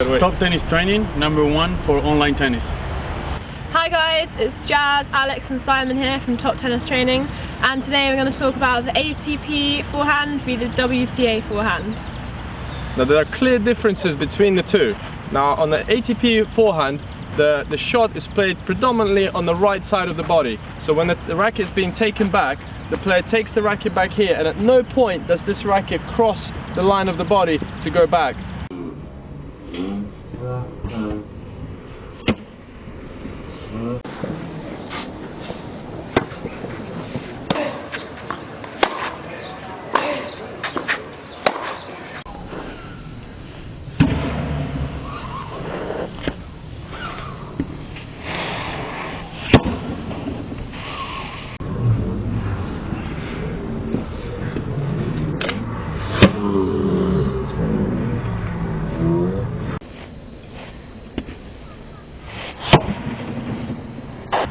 Top tennis training, #1 for online tennis. Hi guys, it's Jazz, Alex and Simon here from Top Tennis Training, and today we're going to talk about the ATP Forehand v the WTA Forehand. Now there are clear differences between the two. Now on the ATP Forehand, the shot is played predominantly on the right side of the body. So when the racket is being taken back, the player takes the racket back here, and at no point does this racket cross the line of the body to go back.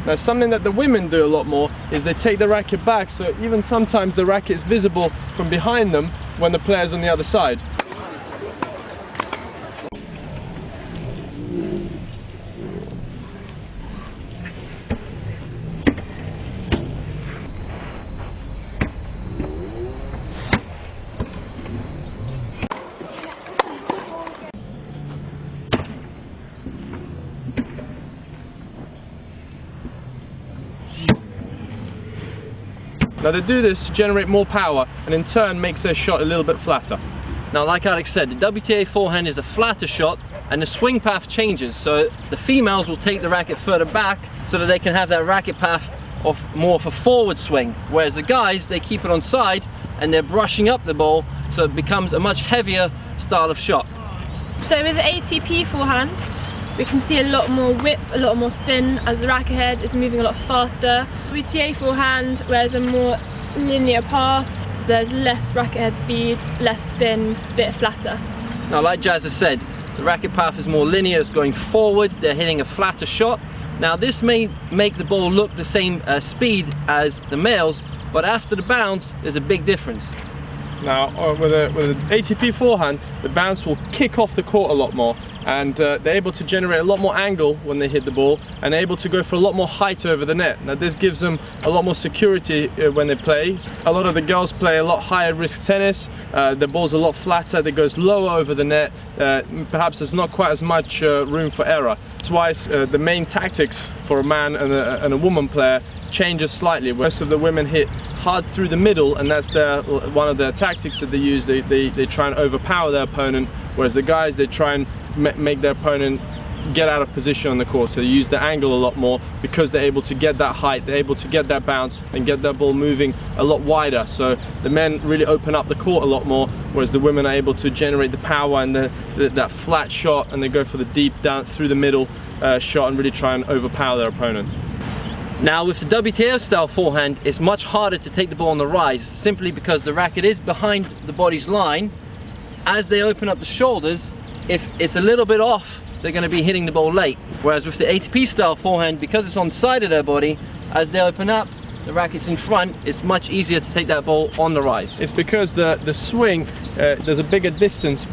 Now something that the women do a lot more is they take the racket back, so even sometimes the racket is visible from behind them when the player's on the other side. Now they do this to generate more power and in turn makes their shot a little bit flatter. Now like Alex said, the WTA Forehand is a flatter shot and the swing path changes, so the females will take the racket further back so that they can have that racket path of more of a forward swing, whereas the guys, they keep it on side and they're brushing up the ball, so it becomes a much heavier style of shot. So with the ATP Forehand, we can see a lot more whip, a lot more spin as the racket head is moving a lot faster. WTA Forehand wears a more linear path, so there's less racket head speed, less spin, a bit flatter. Now like Jazz has said, the racket path is more linear, it's going forward, they're hitting a flatter shot. Now this may make the ball look the same speed as the males, but after the bounce there's a big difference. Now with an ATP Forehand, the bounce will kick off the court a lot more, and they're able to generate a lot more angle when they hit the ball, and they're able to go for a lot more height over the net. Now this gives them a lot more security when they play. A lot of the girls play a lot higher risk tennis, the ball's a lot flatter, it goes lower over the net, perhaps there's not quite as much room for error. That's why the main tactics for a man and a woman player changes slightly. Most of the women hit hard through the middle, and that's one of their tactics that they use. They try and overpower their opponent, whereas the guys, they try and make their opponent get out of position on the court. So they use the angle a lot more because they're able to get that height, they're able to get that bounce and get that ball moving a lot wider. So the men really open up the court a lot more, whereas the women are able to generate the power and that flat shot, and they go for the deep down through the middle shot and really try and overpower their opponent. Now with the WTA style forehand, it's much harder to take the ball on the rise, simply because the racket is behind the body's line. As they open up the shoulders, if it's a little bit off, they're going to be hitting the ball late. Whereas with the ATP style forehand, because it's on the side of their body, as they open up, the racket's in front, it's much easier to take that ball on the rise. It's because the swing, there's a bigger distance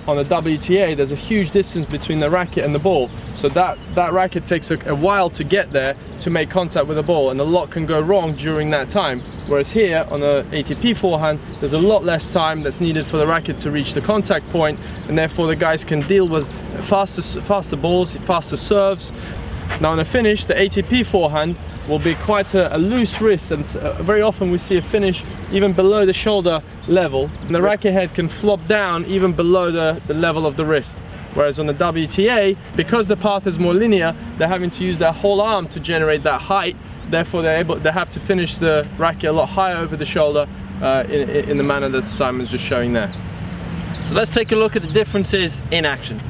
on the WTA, there's a huge distance between the racket and the ball. So that racket takes a while to get there to make contact with the ball, and a lot can go wrong during that time. Whereas here on the ATP Forehand, there's a lot less time that's needed for the racket to reach the contact point, and therefore the guys can deal with faster balls, faster serves. Now in the finish, the ATP Forehand will be quite a loose wrist, and very often we see a finish even below the shoulder level, and the racket head can flop down even below the level of the wrist. Whereas on the WTA, because the path is more linear, they're having to use their whole arm to generate that height, therefore they have to finish the racket a lot higher over the shoulder in the manner that Simon's just showing there. So let's take a look at the differences in action.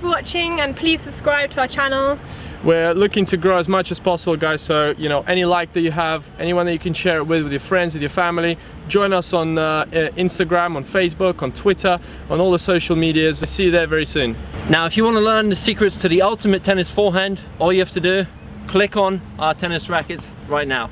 for watching, and please subscribe to our channel. We're looking to grow as much as possible, guys, so you know, any like that you have, anyone that you can share it with your friends, with your family, join us on Instagram, on Facebook, on Twitter, on all the social medias. We'll see you there very soon. Now, if you want to learn the secrets to the ultimate tennis forehand, all you have to do, click on our tennis rackets right now.